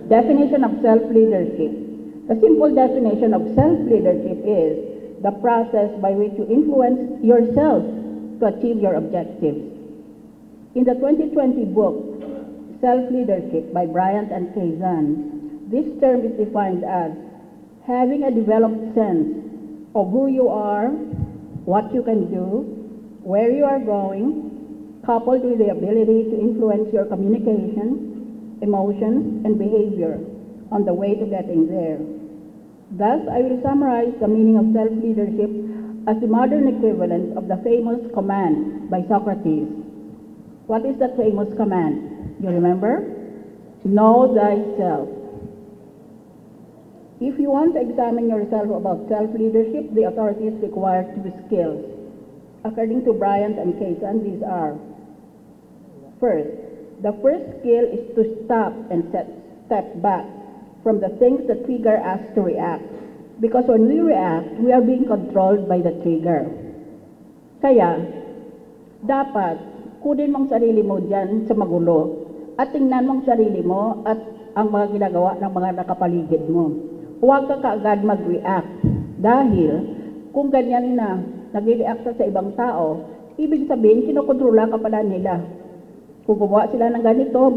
Definition of self-leadership. The simple definition of self-leadership is the process by which you influence yourself to achieve your objectives. In the 2020 book, Self-Leadership by Bryant and Kazan, this term is defined as having a developed sense of who you are, what you can do, where you are going, coupled with the ability to influence your communication, emotions, and behavior on the way to getting there. Thus, I will summarize the meaning of self-leadership as the modern equivalent of the famous command by Socrates. What is that famous command? You remember? Know thyself. If you want to examine yourself about self-leadership, the authorities require two skills. According to Bryant and Kazan, these are: first, the first skill is to stop and step back from the things that trigger us to react. Because when we react, we are being controlled by the trigger. Kaya, dapat kunin mong sarili mo dyan sa magulo at tingnan mong sarili mo at ang mga ginagawa ng mga nakapaligid mo. Huwag ka kaagad mag-react dahil kung ganyan na nag-react sa ibang tao, ibig sabihin, kinokontrola ka pala nila. Kung gumawa sila ng ganito,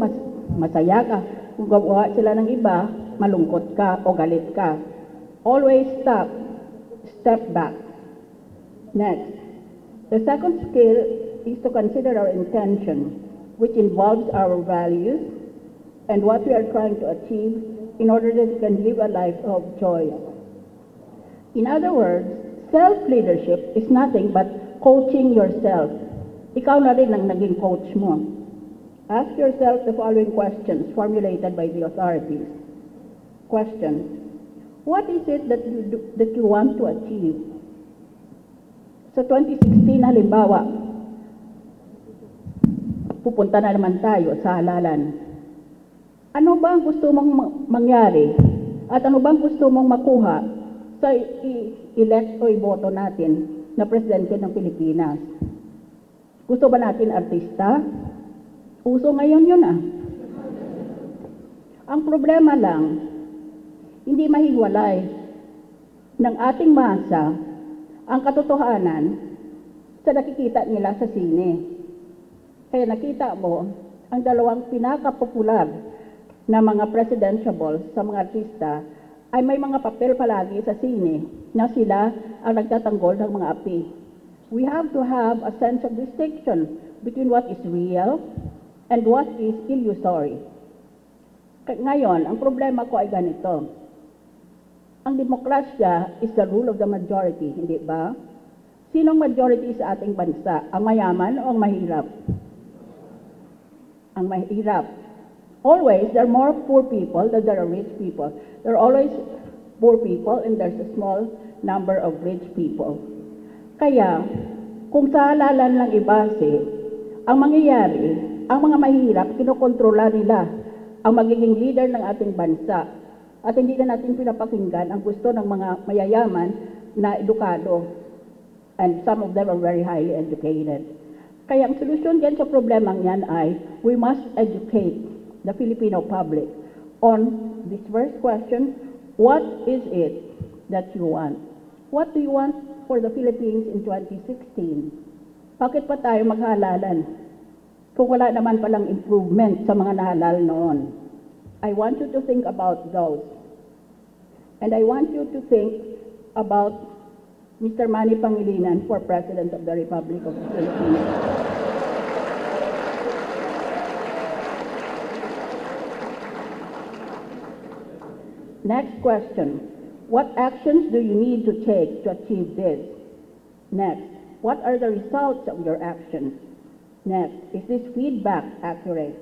masaya ka. Kung gumawa sila ng iba, malungkot ka o galit ka. Always stop, step back. Next, the second skill is to consider our intention, which involves our values and what we are trying to achieve in order that we can live a life of choice. In other words, self-leadership is nothing but coaching yourself. Ikaw na rin ang naging coach mo. Ask yourself the following questions formulated by the authorities. Question: what is it that you want to achieve? Sa 2016 halimbawa, pupunta na naman tayo sa halalan. Ano ba ang gusto mong mangyari? At ano ba ang gusto mong makuha sa elect o iboto natin na presidente ng Pilipinas? Gusto ba natin artista? Uso ngayon yun ah. Ang problema lang, hindi mahiwalay ng ating masa ang katotohanan sa nakikita nila sa sine. Kaya nakita mo, ang dalawang pinaka-popular na mga presidentiable sa mga artista ay may mga papel palagi sa sine na sila ang nagtatanggol ng mga api. We have to have a sense of distinction between what is real and what is illusory. Ngayon, ang problema ko ay ganito. Ang demokrasya is the rule of the majority, hindi ba? Sinong majority sa ating bansa? Ang mayaman o ang mahirap? Ang mahirap. Always, there are more poor people than there are rich people. There are always poor people and there's a small number of rich people. Kaya, kung sa halalan lang ibase, ang mangyayari, ang mga mahirap, kinokontrola nila ang magiging leader ng ating bansa. At hindi na natin pinapakinggan ang gusto ng mga mayayaman na edukado. And some of them are very highly educated. Kaya ang solusyon dyan sa problemang yan ay, we must educate the Filipino public on this first question: what is it that you want? What do you want for the Philippines in 2016? Bakit pa tayo maghalalan kung wala naman palang improvement sa mga nahalal noon? I want you to think about those. And I want you to think about Mr. Manny Pangilinan for President of the Republic of the Philippines. Next question: what actions do you need to take to achieve this? Next, what are the results of your actions? Next, is this feedback accurate?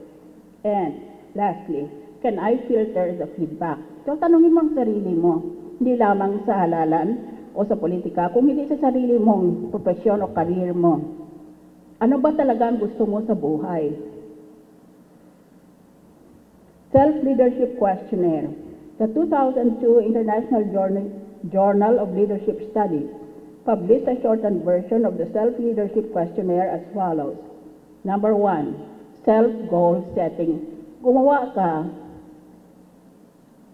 And lastly, can I filter the feedback? So tanungin mo ang sarili mo, hindi lamang sa halalan o sa politika, kung hindi sa sarili mong profesyon o career mo. Ano ba talaga ang gusto mo sa buhay? Self-Leadership Questionnaire. The 2002 International Journal of Leadership Studies published a shortened version of the Self-Leadership Questionnaire as follows. Number 1, self-goal setting. Gumawa ka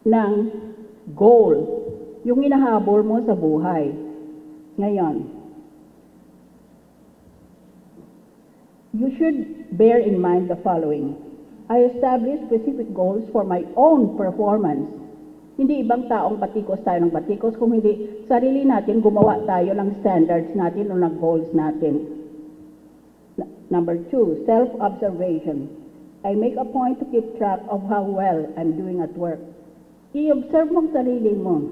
ng goal, yung hinahabol mo sa buhay. Ngayon, you should bear in mind the following. I establish specific goals for my own performance. Hindi ibang taong batikos tayo ng batikos, kung hindi sarili natin gumawa tayo ng standards natin o ng goals natin. Number 2, self-observation. I make a point to keep track of how well I'm doing at work. I-observe mo ang sarili mo.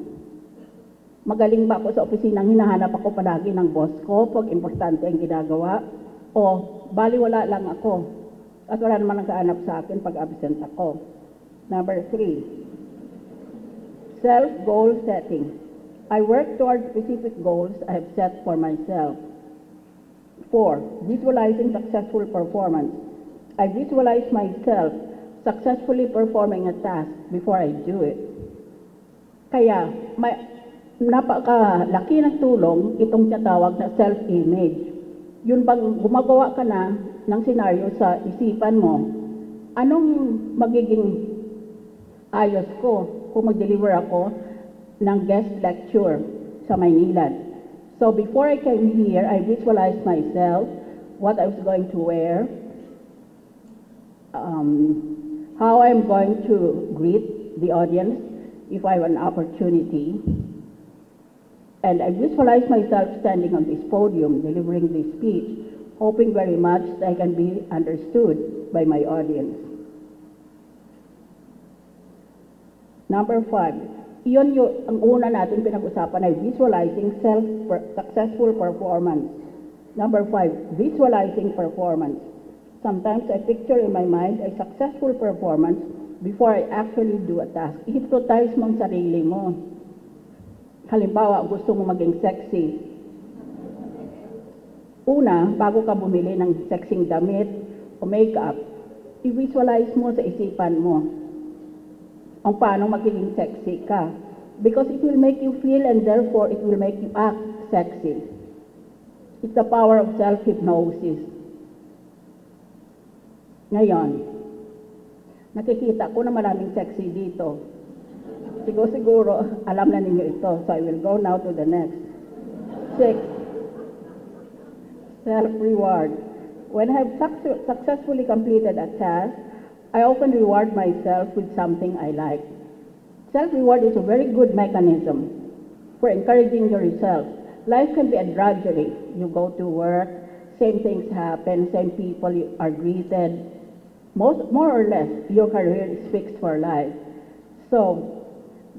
Magaling ba ako sa opisinang hinahanap ako palagi ng boss ko pag importante ang ginagawa? O baliwala lang ako at wala naman nagkaanap sa akin pag absent ako. Number 3, self-goal setting. I work towards specific goals I have set for myself. 4, visualizing successful performance. I visualize myself successfully performing a task before I do it. Kaya, may napakalaki ng tulong itong tinatawag na self-image. Yun bang gumagawa ka na ng senaryo sa isipan mo, anong magiging ayos ko kung mag-deliver ako ng guest lecture sa Maynilad. So before I came here, I visualized myself, what I was going to wear, how I'm going to greet the audience if I have an opportunity. And I visualized myself standing on this podium, delivering this speech, hoping very much that I can be understood by my audience. Number 5, iyon yung ang una natin pinag-usapan ay visualizing successful performance. Number 5, visualizing performance. Sometimes I picture in my mind a successful performance before I actually do a task. I-hypnotize mo ang sarili mo. Halimbawa, gusto mo maging sexy. Una, bago ka bumili ng sexing damit o makeup, i-visualize mo sa isipan mo ang paano magiging sexy ka. Because it will make you feel and therefore it will make you act sexy. It's the power of self-hypnosis. Ngayon, nakikita ko na maraming sexy dito. Siguro, alam na ninyo ito. So I will go now to the next. 6, self-reward. When I have successfully completed a task, I often reward myself with something I like. Self-reward is a very good mechanism for encouraging yourself. Life can be a drudgery. You go to work, same things happen, same people are greeted. More or less, your career is fixed for life. So,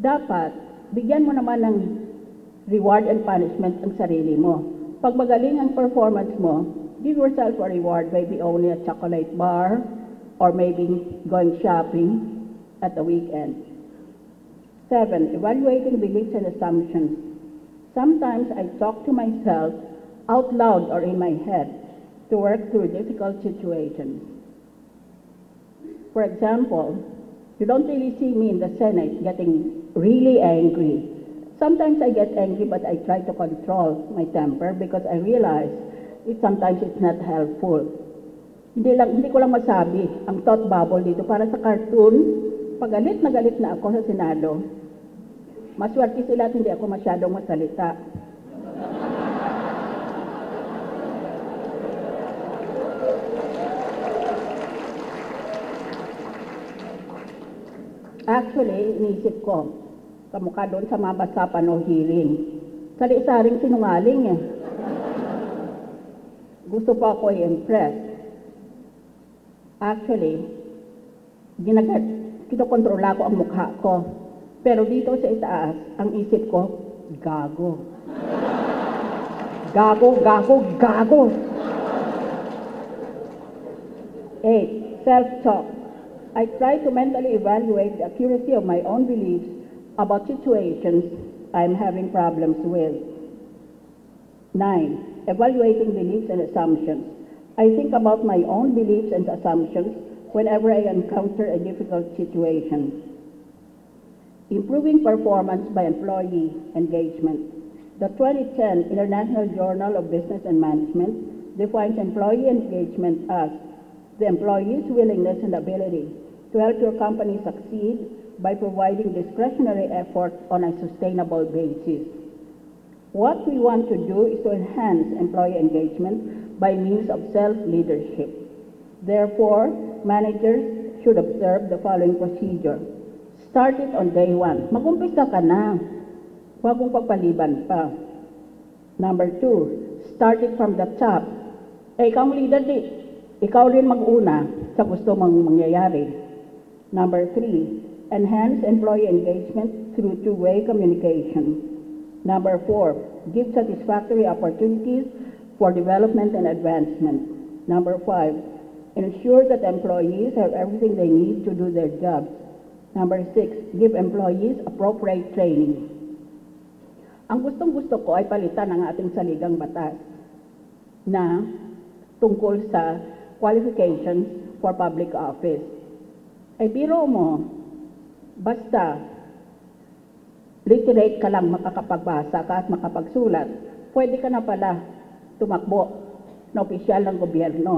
dapat, bigyan mo naman ng reward and punishment ang sarili mo. Pag magaling ang performance mo, give yourself a reward, maybe only a chocolate bar, or maybe going shopping at the weekend. 7, evaluating beliefs and assumptions. Sometimes I talk to myself out loud or in my head to work through difficult situations. For example, you don't really see me in the Senate getting really angry. Sometimes I get angry, but I try to control my temper because I realize sometimes it's not helpful. Hindi ko lang masabi ang thought bubble dito para sa cartoon. Pag galit na ako sa Senado, maswerte sila at hindi ako masyadong masalita. Actually, inisip ko, kamukha doon sa mabasapan o hearing. Sali-saring sinungaling eh. Gusto pa ako i-impress. Actually, kinokontrola ko ang mukha ko. Pero dito sa itaas, ang isip ko, gago. Gago. 8, self-talk. I try to mentally evaluate the accuracy of my own beliefs about situations I'm having problems with. 9, evaluating beliefs and assumptions. I think about my own beliefs and assumptions whenever I encounter a difficult situation. Improving performance by employee engagement. The 2010 International Journal of Business and Management defines employee engagement as the employee's willingness and ability to help your company succeed by providing discretionary effort on a sustainable basis. What we want to do is to enhance employee engagement by means of self-leadership. Therefore, managers should observe the following procedure. Start it on day 1. Mag-umpisa ka na. Huwag mong pagpaliban pa. Number 2, start it from the top. Ikaw ang leader, ikaw rin mag-una sa gusto mong mangyayari. Number 3, enhance employee engagement through two-way communication. Number 4, give satisfactory opportunities for development and advancement. Number 5, ensure that employees have everything they need to do their jobs. Number 6, give employees appropriate training. Ang gustong-gusto ko ay palitan ang ating saligang batas na tungkol sa qualifications for public office. Ay biro mo, basta literate ka lang, makakapagbasa ka at makapagsulat, pwede ka na pala tumakbo na opisyal ng gobyerno.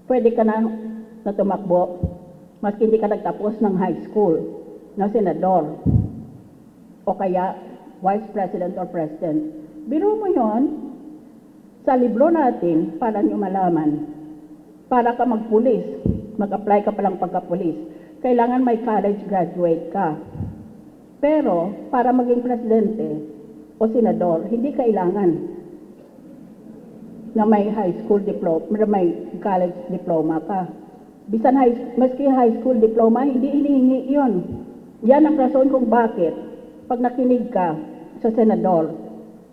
Pwede ka na tumakbo maski hindi ka nagtapos ng high school na senador o kaya vice president or president. Biro mo yon sa libro natin para nyo malaman. Para ka magpulis, mag-apply ka palang pagka-pulis, kailangan may college graduate ka. Pero, para maging presidente o senador, hindi kailangan na may high school diploma, may college diploma ka. Bisan maski high school diploma, hindi hinihingi yun. Yan ang rason kung bakit, pag nakinig ka sa senador,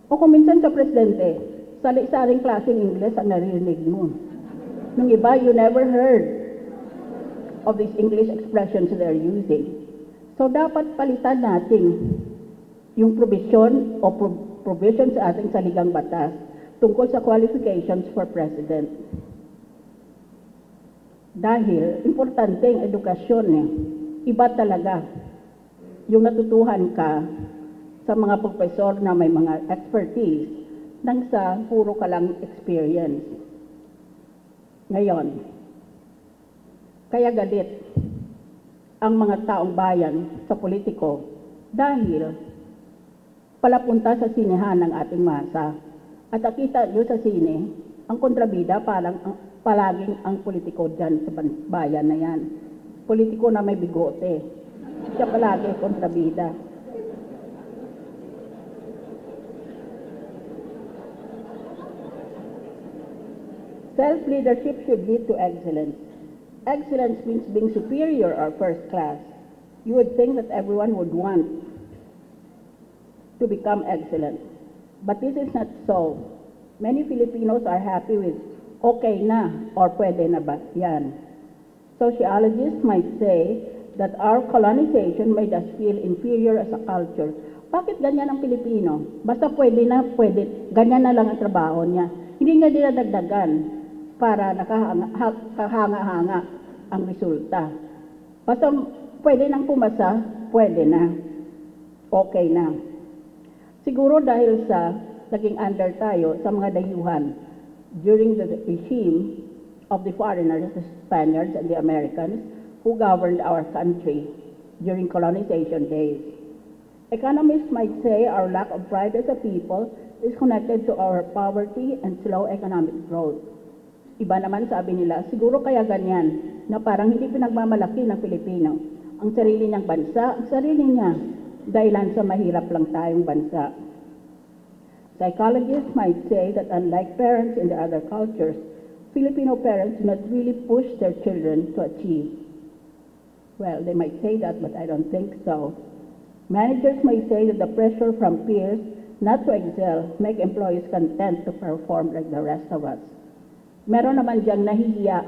o kung minsan sa presidente, sari-saring klaseng English ang narinig mo. Nung iba, you never heard of these English expressions they're using. So, dapat palitan natin yung provision o provision sa ating saligang batas tungkol sa qualifications for president. Dahil, importante ang edukasyon eh. Iba talaga yung natutuhan ka sa mga profesor na may mga expertise nang sa puro ka lang experience. Ngayon, kaya galit ang mga taong bayan sa politiko dahil palapunta sa sinehan ng ating masa. At nakita nyo sa sine, ang kontrabida palaging ang politiko dyan sa bayan na yan. Politiko na may bigote. Siya palagi kontrabida. Self-leadership should lead to excellence. Excellence means being superior or first class. You would think that everyone would want to become excellent. But this is not so. Many Filipinos are happy with okay na or pwede na ba yan. Sociologists might say that our colonization made us feel inferior as a culture. Bakit ganyan ang Pilipino? Basta pwede na, pwede. Ganyan na lang ang trabaho niya. Hindi nga dinadagdagan para nakahanga-hanga ang resulta. Basta pwede nang pumasa, pwede na. Okay na. Siguro dahil sa naging under tayo sa mga dayuhan during the regime of the foreigners, the Spaniards and the Americans who governed our country during colonization days. Economists might say our lack of pride as a people is connected to our poverty and slow economic growth. Iba naman sabi nila, siguro kaya ganyan, na parang hindi pinagmamalaki ng Pilipino ang sarili niyang bansa, ang sarili niya, dahilan sa mahirap lang tayong bansa. Psychologists might say that unlike parents in the other cultures, Filipino parents do not really push their children to achieve. Well, they might say that, but I don't think so. Managers may say that the pressure from peers not to excel make employees content to perform like the rest of us. Meron naman diyang nahihiya,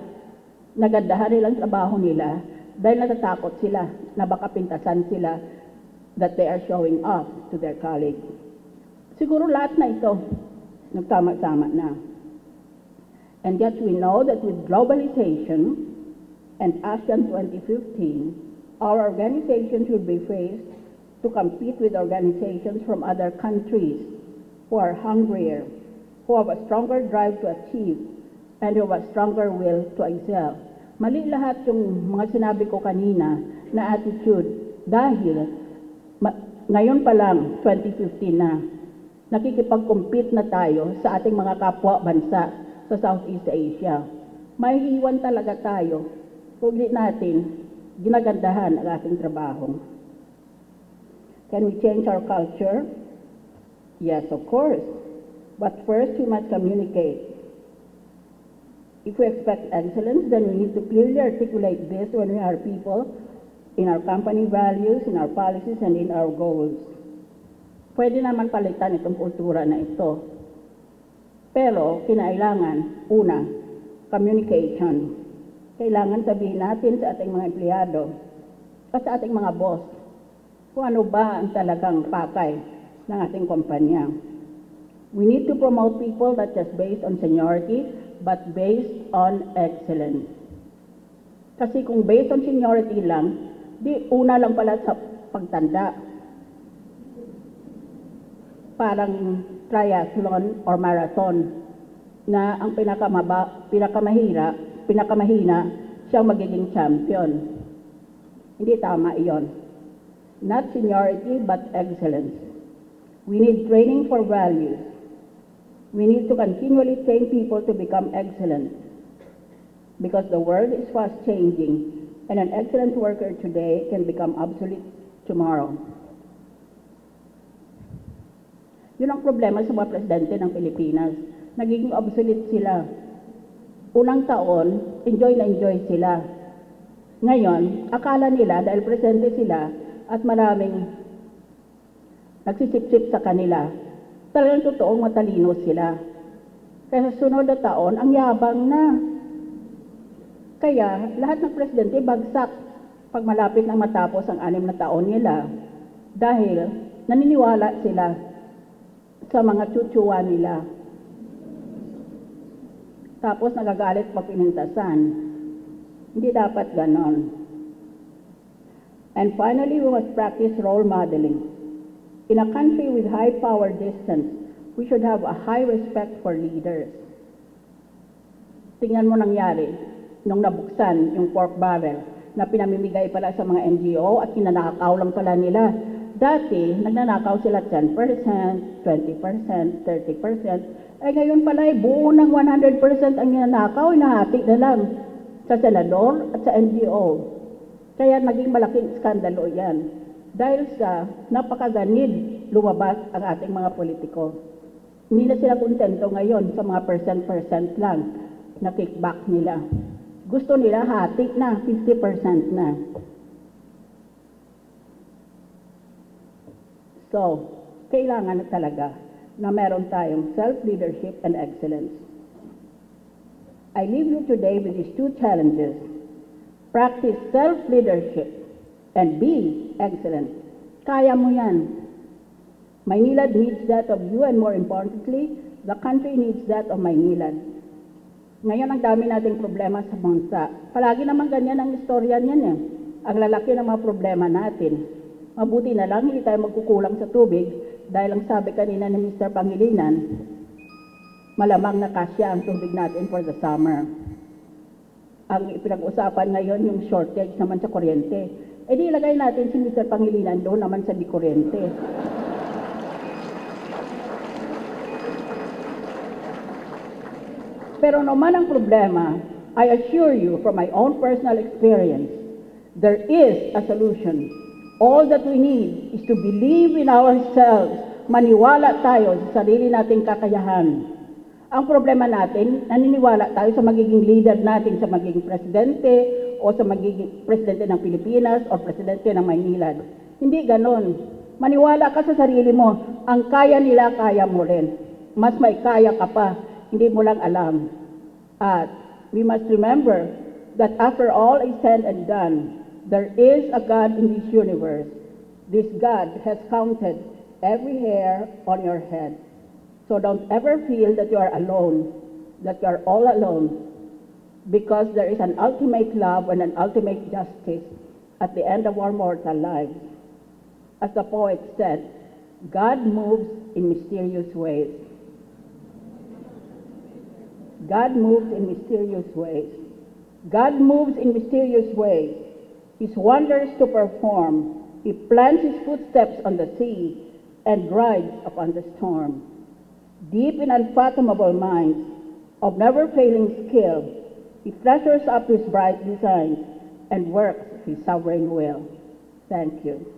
nagandahan nilang trabaho nila dahil natatakot sila na baka pintasan sila that they are showing off to their colleagues. Siguro lahat na ito nagtama-tama na. And yet we know that with globalization and ASEAN 2015, our organizations will be faced to compete with organizations from other countries who are hungrier, who have a stronger drive to achieve, and who have a stronger will to excel. Mali lahat yung mga sinabi ko kanina na attitude dahil ngayon pa lang, 2015 na, nakikipag-compete na tayo sa ating mga kapwa bansa sa Southeast Asia. May iwan talaga tayo kung hindi natin ginagandahan ang ating trabaho. Can we change our culture? Yes, of course. But first, we must communicate. If we expect excellence, then we need to clearly articulate this when we hire people in our company values, in our policies, and in our goals. Pwede naman palitan itong kultura na ito. Pero, kinailangan, una, communication. Kailangan sabihin natin sa ating mga empleyado at sa ating mga boss kung ano ba ang talagang pakay ng ating kumpanya. We need to promote people not just based on seniority, but based on excellence. Kasi kung based on seniority lang, di una lang pala sa pagtanda. Parang triathlon or marathon na ang pinakamahina siyang magiging champion. Hindi tama iyon. Not seniority, but excellence. We need training for values. We need to continually train people to become excellent because the world is fast changing and an excellent worker today can become obsolete tomorrow. Yun ang problema sa mga presidente ng Pilipinas. Nagiging obsolete sila. Unang taon, enjoy na enjoy sila. Ngayon, akala nila dahil presidente sila at maraming nagsisip-sip sa kanila, talagang totoong matalino sila. Kaya sa sunod na taon, ang yabang na. Kaya lahat ng presidente bagsak pag malapit na matapos ang 6 na taon nila dahil naniniwala sila sa mga chuchuwa nila. Tapos nagagalit pag pinintasan. Hindi dapat ganon. And finally, we must practice role modeling. In a country with high power distance, we should have a high respect for leaders. Tingnan mo nangyari nung nabuksan yung pork barrel na pinamimigay pala sa mga NGO at kinanakaw lang pala nila. Dati, nagnanakaw sila 10%, 20%, 30%. Ngayon pala buo ng 100% ang ninanakaw, inahati na lang sa senador at sa NGO. Kaya naging malaking skandalo yan. Dahil sa napakaganid lumabas ang ating mga politiko. Hindi na sila kontento ngayon sa mga percent lang na kickback nila. Gusto nila hati na, 50% na. So, kailangan na talaga na meron tayong self-leadership and excellence. I leave you today with these 2 challenges. Practice self-leadership and be excellent. Kaya mo yan. Maynilad needs that of you and more importantly, the country needs that of Maynilad. Ngayon ang dami nating problema sa bansa. Palagi naman ganyan ang istorya niyan eh. Ang lalaki ng mga problema natin. Mabuti na lang hindi tayo magkukulang sa tubig dahil ang sabi kanina ni Mr. Pangilinan, malamang na kasya ang tubig natin for the summer. Ang pinag-usapan ngayon yung shortage naman sa kuryente. E di ilagay natin si Mr. Pangilinan doon naman sa di kuryente. Pero naman ang problema, I assure you from my own personal experience, there is a solution. All that we need is to believe in ourselves. Maniwala tayo sa sarili nating kakayahan. Ang problema natin, naniniwala tayo sa magiging leader natin, sa magiging presidente o sa magiging presidente ng Pilipinas o presidente ng Maynilad. Hindi ganon. Maniwala ka sa sarili mo. Ang kaya nila, kaya mo rin. Mas may kaya ka pa. Hindi mo lang alam. At we must remember that after all is said and done, there is a God in this universe. This God has counted every hair on your head. So don't ever feel that you are alone, that you are all alone, because there is an ultimate love and an ultimate justice at the end of our mortal lives. As the poet said, God moves in mysterious ways. God moves in mysterious ways. God moves in mysterious ways, his wonders to perform. He plants his footsteps on the sea and rides upon the storm. Deep in unfathomable minds of never-failing skill, he treasures up his bright designs and works his sovereign will. Thank you.